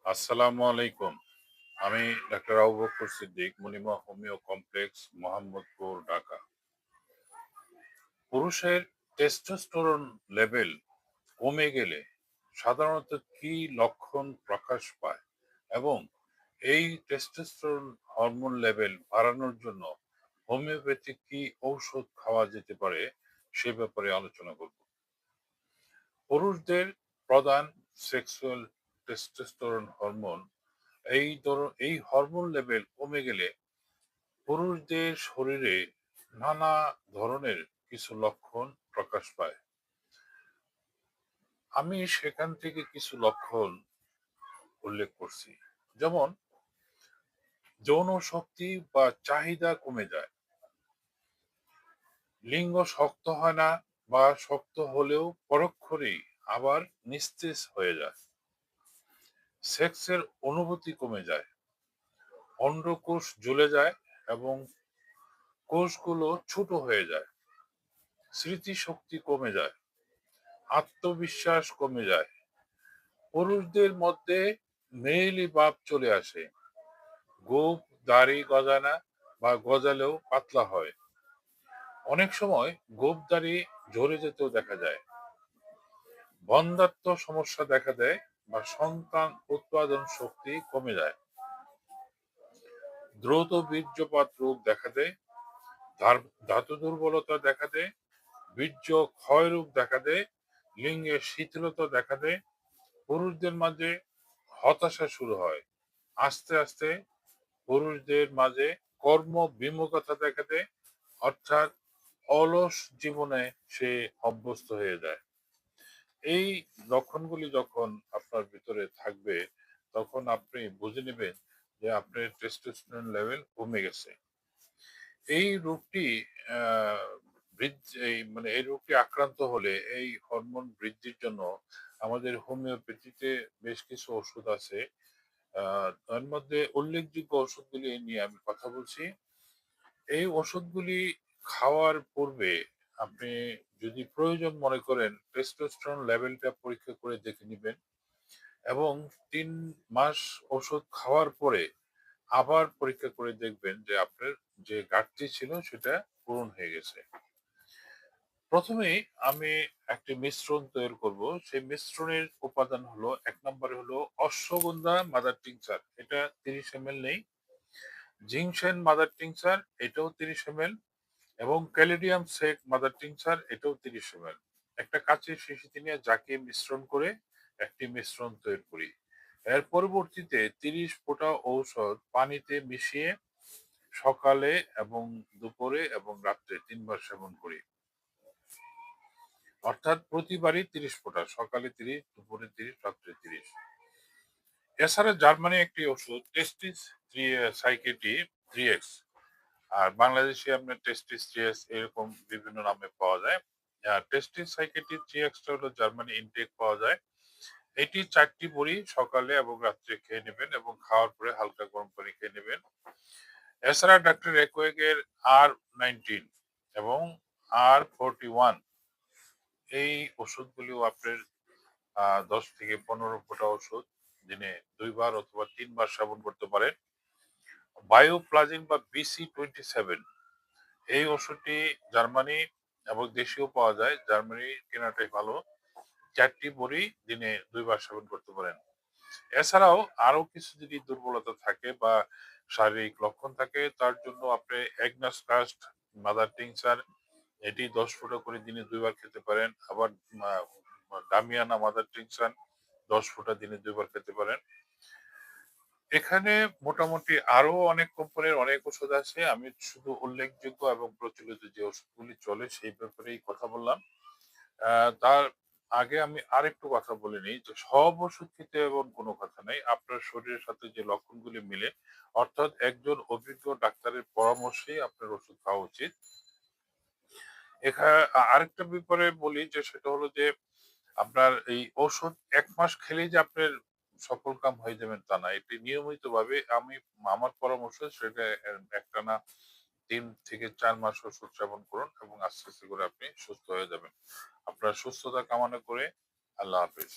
আসসালামু আলাইকুম। আমি doctor Abu Bakr Siddique, Monima homeo complex, Mohammadpur, Dhaka. পুরুষের টেস্টোস্টেরন লেভেল কমে গেলে সাধারণত কি লক্ষণ প্রকাশ পায় এবং এই টেস্টোস্টেরন হরমোন লেভেল বাড়ানোর জন্য হোমিওপ্যাথিক কি ঔষধ খাওয়া যেতে পারে সে ব্যাপারে আলোচনা করব। পুরুষদের প্রধান সেক্সুয়াল টেস্টোস্টেরন হরমোন এই হরমোন লেভেল কমে গেলে পুরুষদের শরীরে নানা ধরনের কিছু লক্ষণ প্রকাশ পায়। আমি সেখান থেকে কিছু লক্ষণ উল্লেখ করছি। যেমন যৌন শক্তি বা চাহিদা কমে যায়, লিঙ্গ শক্ত হয় না বা শক্ত হলেও পরক্ষণেই আবার নিস্তেজ হয়ে যায়, সেক্সের অনুভূতি কমে যায়, অন্ডকোষ জ্বলে যায় এবং কোষগুলো ছোট হয়ে যায়, স্মৃতিশক্তি কমে যায়, আত্মবিশ্বাস কমে যায়, পুরুষদের মধ্যে মেয়েলি ভাব চলে আসে, গোঁফ দাড়ি গজায় না বা গজালেও পাতলা হয়, অনেক সময় গোঁফ দাড়ি ঝরে যেতেও দেখা যায়, বন্ধ্যাত্ব সমস্যা দেখা দেয় বা সন্তান উৎপাদন শক্তি কমে যায়, দ্রুত বীর্যপাত রোগ দেখা দেয়, ধাতু দুর্বলতা দেখা দেয়, বীর্য ক্ষয় রোগ দেখা দেয়, লিঙ্গের শিথিলতা দেখা দেয়, পুরুষদের মাঝে হতাশা শুরু হয়, আস্তে আস্তে পুরুষদের মাঝে কর্ম বিমুখতা দেখা দেয়, অর্থাৎ অলস জীবনে সে অভ্যস্ত হয়ে যায়। এই লক্ষণগুলি যখন আপনার ভিতরে থাকবে তখন আপনি বুঝে নেবেন যে আপনার টেস্টোস্টেরন লেভেল কমে গেছে। এই রোগটি এই রোগটি আক্রান্ত হলে এই হরমোন বৃদ্ধির জন্য আমাদের হোমিওপ্যাথিতে বেশ কিছু ওষুধ আছে। তার মধ্যে উল্লেখযোগ্য ওষুধগুলি নিয়ে আমি কথা বলছি। এই ওষুধগুলি খাওয়ার পূর্বে আপনি যদি প্রয়োজন মনে করেন টেস্টোস্টেরন লেভেলটা পরীক্ষা করে দেখে নিবেন এবং ৩ মাস ওষুধ খাওয়ার পরে আবার পরীক্ষা করে দেখবেন যে আপনার যে ঘাটতি ছিল সেটা পূরণ হয়ে গেছে। প্রথমেই আমি একটি মিশ্রণ তৈরি করব। সেই মিশ্রণের উপাদান হলো ১ নম্বরে হলো অশ্বগন্ধা মাদার টিংচার। এটা ৩০ এমএল নেই। জিংসেন মাদার টিংচার এটাও ৩০ এমএল এবং ক্যালিডিয়াম সেক মাদার টিংচার এটাও ৩০ এমএল। একটা কাঁচের শিশিতে নিয়ে জাকিয়ে মিশ্রণ করে একটি মিশ্রণ তৈরি করি। এর পরবর্তীতে ৩০ ফোঁটা ঔষধ পানিতে মিশিয়ে সকালে এবং দুপুরে এবং রাত্রে ৩ বার সেবন করি। অর্থাৎ প্রতিবারই ৩০ ফোঁটা, সকালে ৩০, দুপুরে ৩০, রাত্রে ৩০। এছাড়া জার্মানি একটি ওষুধ টেস্টিস সাইকেটি 3x, আর বাংলাদেশে আপনার টেস্টিস 3x এরকম বিভিন্ন নামে পাওয়া যায়। টেস্টিস সাইকেটি 3x টা হলো জার্মানি ইনটেক পাওয়া যায়। এটি ৪ টি বড়ি সকালে এবং রাত্রে খেয়ে নেবেন এবং খাওয়ার পরে হালকা গরম পানি খেয়ে নেবেন। এছাড়া ডাক্তার একোয়েগের R19 এবং R41 এই ওষুধগুলিও আপনার ১০ থেকে ১৫ ফোঁটা ওষুধ দিনে ২ বার অথবা ৩ বার সেবন করতে পারেন। বায়োপ্লাজিন বা BC27 এই ওষুধটি জার্মানি এবং দেশীয় পাওয়া যায়। জার্মানির কেনাটাই ভালো। ৪ টি বড়ি দিনে ২ বার সেবন করতে পারেন। এছাড়াও আরো কিছু যদি দুর্বলতা থাকে বা শারীরিক লক্ষণ থাকে তার জন্য আপনি এগনাস কাস্ট মাদার টিংচার এটি ১০ ফোঁটা করে দিনে ২ বার খেতে পারেন। আবার মা ডামিয়ানা মাদার টিংচার ১০ ফোঁটা দিনে ২ বার খেতে পারেন। এখানে মোটামুটি আরো অনেক কোম্পানির অনেক ওষুধ আছে। আমি শুধু উল্লেখযোগ্য এবং প্রচলিত যে ওষুধগুলি চলে সেই ব্যাপারেই কথা বললাম। তার আগে আমি আরেকটু কথা বলে নিই যে সব ওষুধ খেতে এমন কোনো কথা নাই। আপনার শরীরের সাথে যে লক্ষণগুলি মিলে, অর্থাৎ একজন অভিজ্ঞ ডাক্তারের পরামর্শেই আপনার ওষুধ খাওয়া উচিত। আরেকটা ব্যাপারে বলি যে সেটা হলো যে আপনার এই ঔষধ ১ মাস খেলেই যে আপনার সফল কাম হয়ে যাবেন তা না। এটি নিয়মিতভাবে আমার পরামর্শ সেটা একটানা ৩ থেকে ৪ মাস ওষুধ সেবন করুন এবং আস্তে, আস্তে করে আপনি সুস্থ হয়ে যাবেন। আপনার সুস্থতা কামনা করে আল্লাহ হাফেজ।